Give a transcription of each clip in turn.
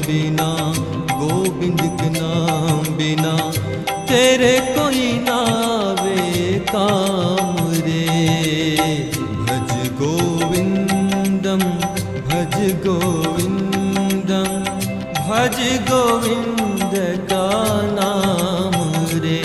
बिना, गोविंद के नाम बिना तेरे कोई नावे काम रे। भज गोविंदम भज गोविंदम, भज गोविंद का नाम रे।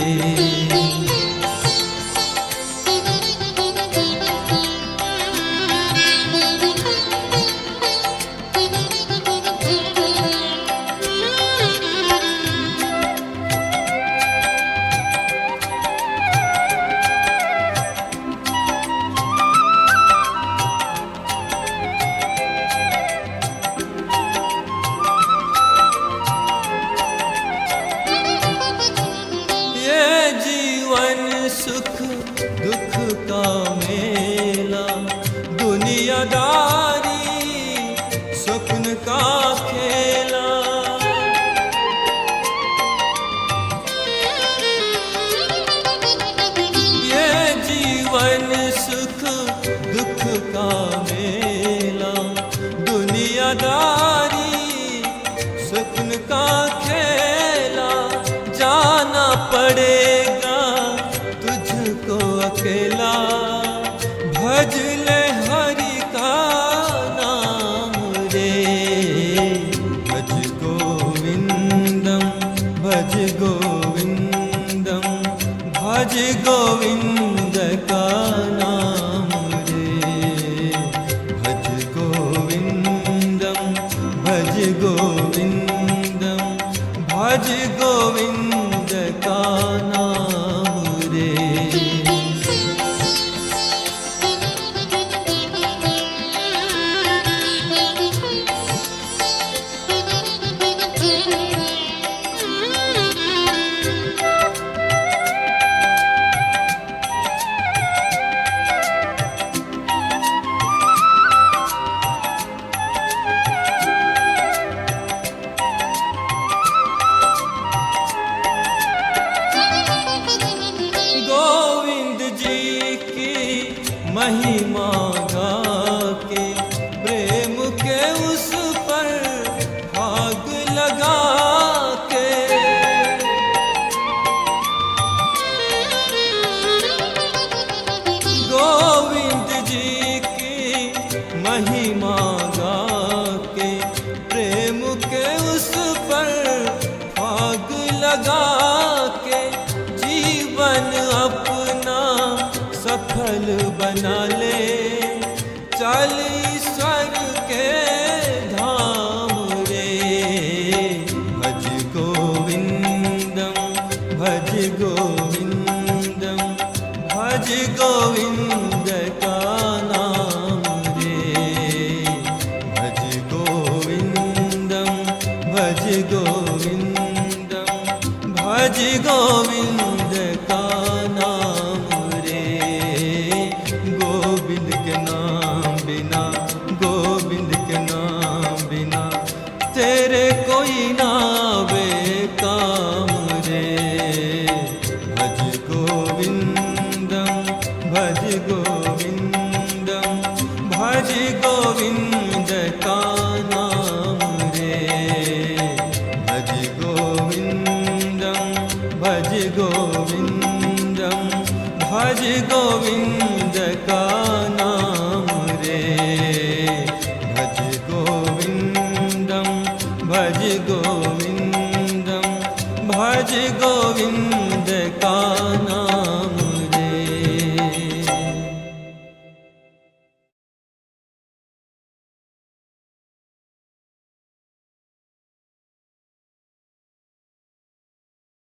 सुख दुख का मेला, दुनियादारी स्वप्न का खेला। ये जीवन सुख दुख का मेला, दुनियादारी स्वप्न का खेला। जाना पड़ेगा अकेला, भज ले हरि का नाम रे। भज गोविंदम भज गोविंदम, भज गोविंद का नाम रे। भज गोविंदम भज गोविंदम, भज गोविंद का नाम रे। महिमा गा के प्रेम के उस पर भाग लगा के, गोविंद जी की महिमा गा के प्रेम के उस पर भाग लगा के, जीवन अपना सफल बना ले। चल ईश्वर के धाम रे। भज गोविंदम भज गोविंदम, भज गोविंद का नाम रे। भज गोविंदम भज गोविंदम, भज गोविंद का नाम रे। गोविंद के नाम बिना, गोविंद के नाम बिना तेरे कोई नावे काम रे। भज गोविंदम भज गोविंदम, भज गोविंद का नाम रे। भज गोविंदम भज गोविंदम, भज गोविंद का नाम रे। भज गोविंदम भज गोविंदम, भज गोविंद